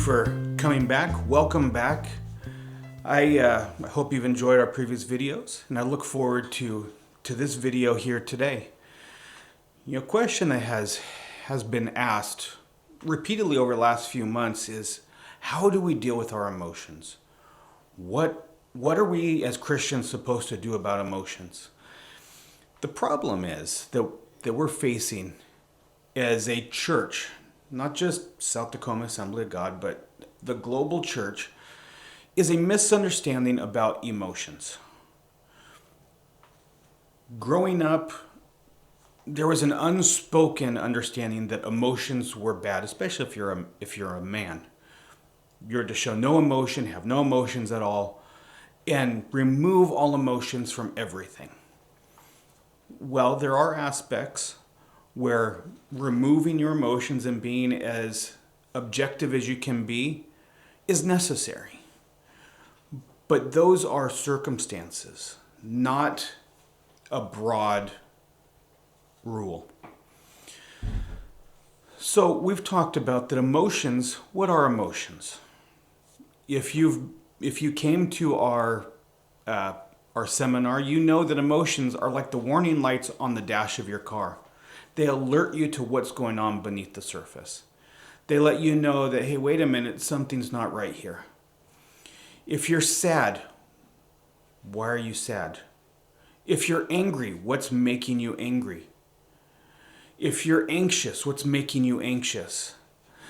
for coming back. Welcome back. I hope you've enjoyed our previous videos, and I look forward to this video here today. A question that has been asked repeatedly over the last few months is, how do we deal with our emotions? What are we as Christians supposed to do about emotions? The problem is that we're facing as a church, not just South Tacoma Assembly of God, but the global church, is a misunderstanding about emotions. Growing up, there was an unspoken understanding that emotions were bad, especially if you're a man. You're to show no emotion, have no emotions at all, and remove all emotions from everything. Well, there are aspects where removing your emotions and being as objective as you can be is necessary. But those are circumstances, not a broad rule. So we've talked about that emotions. What are emotions? If you came to our seminar, you know that emotions are like the warning lights on the dash of your car. They alert you to what's going on beneath the surface. They let you know that, hey, wait a minute, something's not right here. If you're sad, why are you sad? If you're angry, what's making you angry? If you're anxious, what's making you anxious?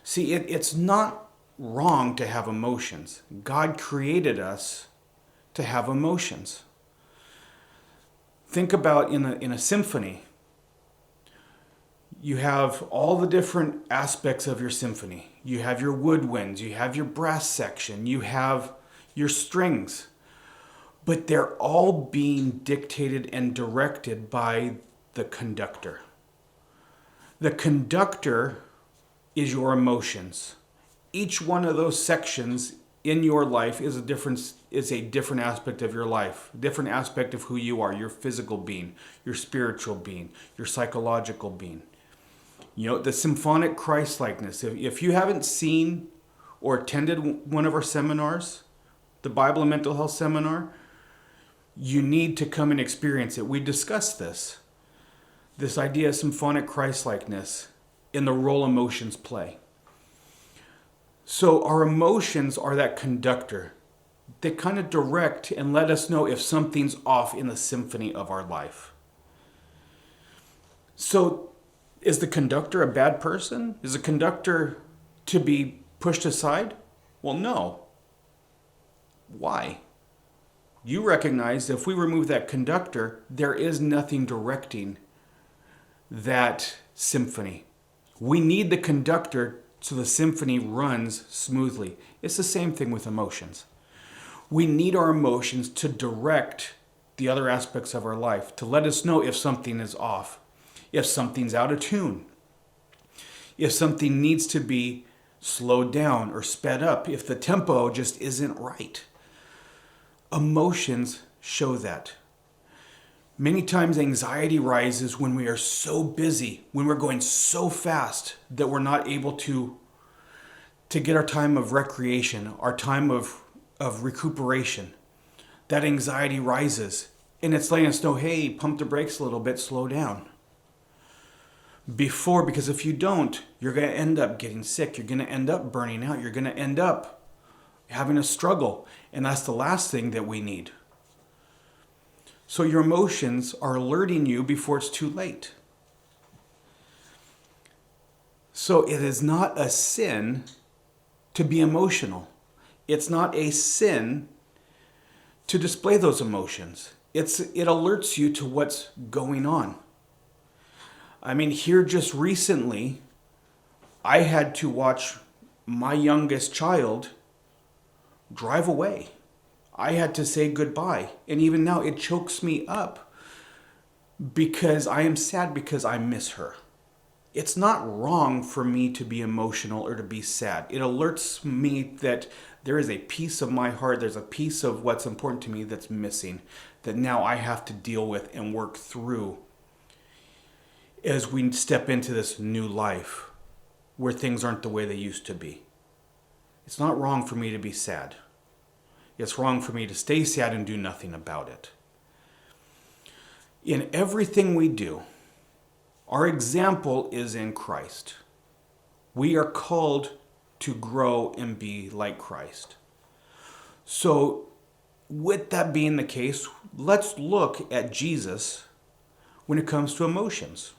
See, it's not wrong to have emotions. God created us to have emotions. Think about in a symphony. You have all the different aspects of your symphony. You have your woodwinds, you have your brass section, you have your strings. But they're all being dictated and directed by the conductor. The conductor is your emotions. Each one of those sections in your life is a different aspect of your life, a different aspect of who you are, your physical being, your spiritual being, your psychological being. The symphonic Christ-likeness. If you haven't seen or attended one of our seminars, the Bible and Mental Health Seminar, you need to come and experience it. We discussed this idea of symphonic Christ-likeness in the role emotions play. So our emotions are that conductor. They kind of direct and let us know if something's off in the symphony of our life. So is the conductor a bad person? Is the conductor to be pushed aside? Well, no. Why? You recognize that if we remove that conductor, there is nothing directing that symphony. We need the conductor so the symphony runs smoothly. It's the same thing with emotions. We need our emotions to direct the other aspects of our life, to let us know if something is off, if something's out of tune, if something needs to be slowed down or sped up, if the tempo just isn't right. Emotions show that. Many times anxiety rises when we are so busy, when we're going so fast that we're not able to get our time of recreation, our time of recuperation. That anxiety rises, and it's letting us know, hey, pump the brakes a little bit, slow down. Because if you don't, you're going to end up getting sick. You're going to end up burning out. You're going to end up having a struggle. And that's the last thing that we need. So your emotions are alerting you before it's too late. So it is not a sin to be emotional. It's not a sin to display those emotions. It alerts you to what's going on. I mean, here just recently, I had to watch my youngest child drive away. I had to say goodbye. And even now, it chokes me up because I am sad because I miss her. It's not wrong for me to be emotional or to be sad. It alerts me that there is a piece of my heart, there's a piece of what's important to me that's missing, that now I have to deal with and work through as we step into this new life where things aren't the way they used to be. It's not wrong for me to be sad. It's wrong for me to stay sad and do nothing about it. In everything we do, our example is in Christ. We are called to grow and be like Christ. So, with that being the case, let's look at Jesus when it comes to emotions.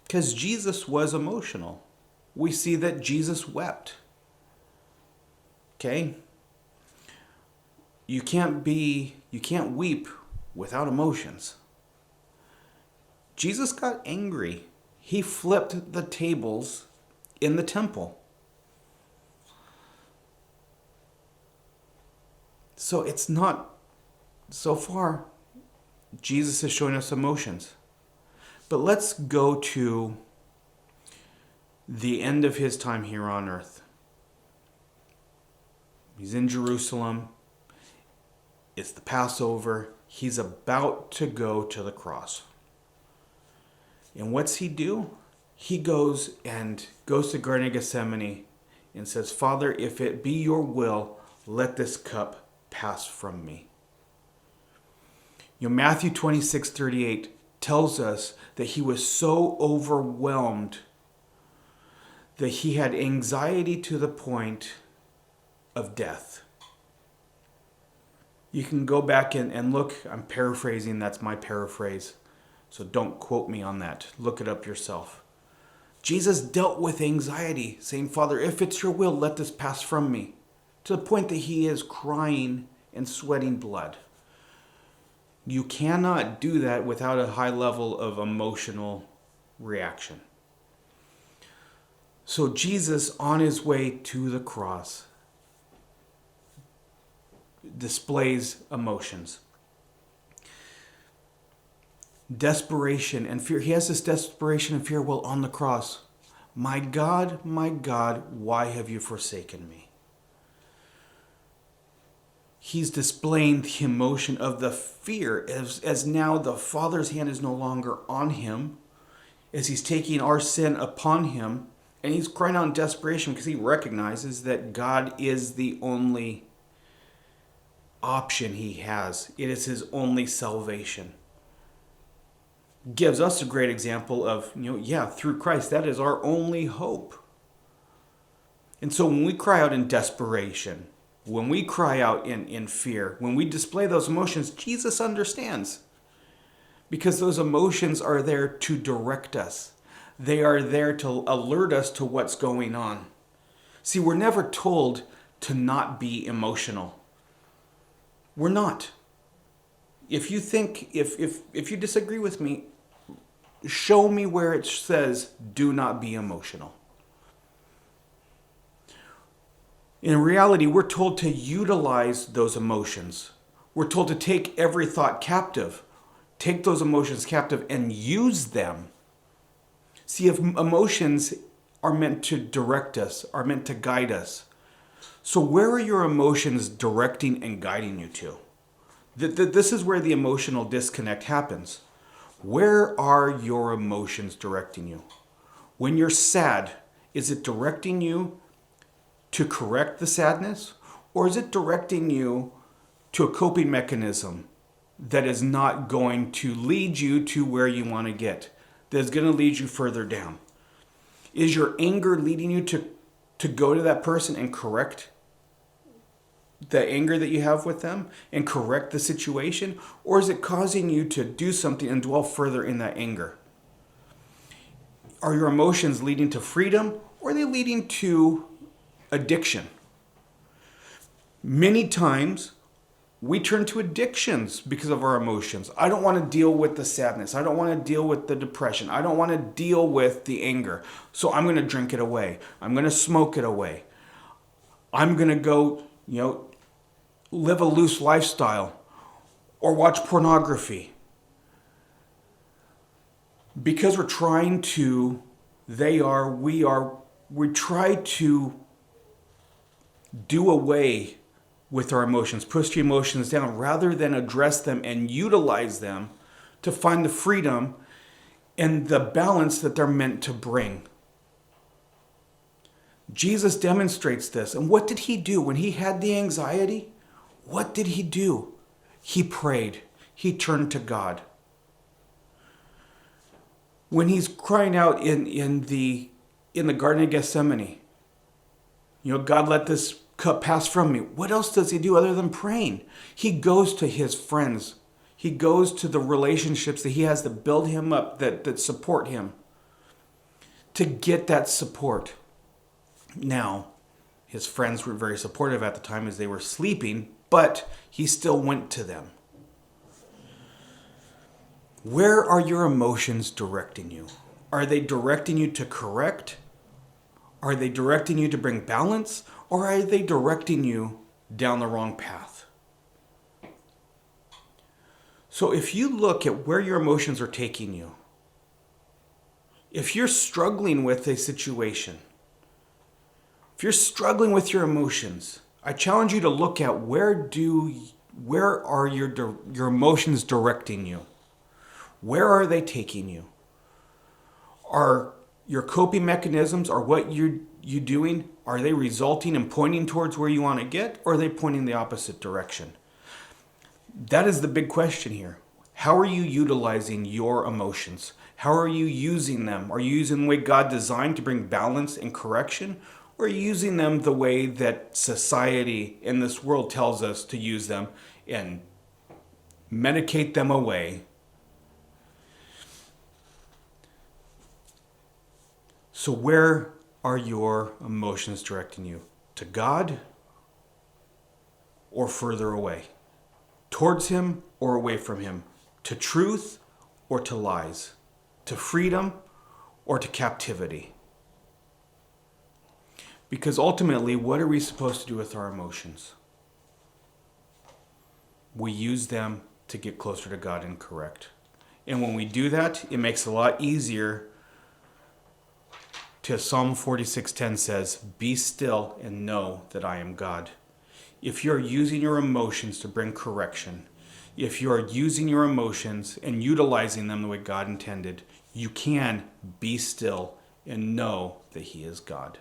Because Jesus was emotional. We see that Jesus wept. Okay? You can't weep without emotions. Jesus got angry. He flipped the tables in the temple. So it's not, so far, Jesus is showing us emotions. But let's go to the end of his time here on earth. He's in Jerusalem. It's the Passover. He's about to go to the cross. And what's he do? He goes to the Garden of Gethsemane and says, Father, if it be your will, let this cup pass from me. Matthew 26:38 tells us that he was so overwhelmed that he had anxiety to the point of death. You can go back and look. I'm paraphrasing. That's my paraphrase. So don't quote me on that. Look it up yourself. Jesus dealt with anxiety, saying, Father, if it's your will, let this pass from me. To the point that he is crying and sweating blood. You cannot do that without a high level of emotional reaction. So Jesus, on his way to the cross, displays emotions. Desperation and fear. He has this desperation and fear while on the cross. My God, why have you forsaken me? He's displaying the emotion of the fear as now the Father's hand is no longer on him, as he's taking our sin upon him, and he's crying out in desperation because he recognizes that God is the only option he has. It is his only salvation. Gives us a great example of, through Christ, that is our only hope. And so when we cry out in desperation, when we cry out in fear, when we display those emotions, Jesus understands. Because those emotions are there to direct us. They are there to alert us to what's going on. See, we're never told to not be emotional. We're not. If you you disagree with me, show me where it says, do not be emotional. In reality, we're told to utilize those emotions. We're told to take every thought captive, take those emotions captive and use them. See, if emotions are meant to direct us, are meant to guide us. So where are your emotions directing and guiding you to? This is where the emotional disconnect happens. Where are your emotions directing you? When you're sad, is it directing you to correct the sadness? Or is it directing you to a coping mechanism that is not going to lead you to where you want to get? That is going to lead you further down? Is your anger leading you to go to that person and correct the anger that you have with them and correct the situation? Or is it causing you to do something and dwell further in that anger? Are your emotions leading to freedom, or are they leading to addiction? Many times we turn to addictions because of our emotions. I don't want to deal with the sadness. I don't want to deal with the depression. I don't want to deal with the anger. So I'm going to drink it away. I'm going to smoke it away. I'm going to go, live a loose lifestyle or watch pornography. Because we're trying to, we try to do away with our emotions, push your emotions down rather than address them and utilize them to find the freedom and the balance that they're meant to bring. Jesus demonstrates this. And what did he do when he had the anxiety? What did he do? He prayed. He turned to God. When he's crying out in the Garden of Gethsemane, God, let this cup pass from me. What else does he do other than praying? He goes to his friends. He goes to the relationships that he has that build him up, that support him, to get that support. Now, his friends were very supportive at the time as they were sleeping, but he still went to them. Where are your emotions directing you? Are they directing you to correct? Are they directing you to bring balance? Or are they directing you down the wrong path? So if you look at where your emotions are taking you, if you're struggling with a situation, if you're struggling with your emotions, I challenge you to look at where are your emotions directing you? Where are they taking you? Are your coping mechanisms, or what you're doing, are they resulting and pointing towards where you want to get, or are they pointing the opposite direction? That is the big question here. How are you utilizing your emotions? How are you using them? Are you using the way God designed to bring balance and correction? Or are you using them the way that society in this world tells us to use them and medicate them away? So where are your emotions directing you? To God or further away? Towards him or away from him? To truth or to lies? To freedom or to captivity? Because ultimately, what are we supposed to do with our emotions? We use them to get closer to God and correct. And when we do that, it makes it a lot easier. To Psalm 46:10 says, "Be still and know that I am God." If you're using your emotions to bring correction, if you're using your emotions and utilizing them the way God intended, you can be still and know that he is God.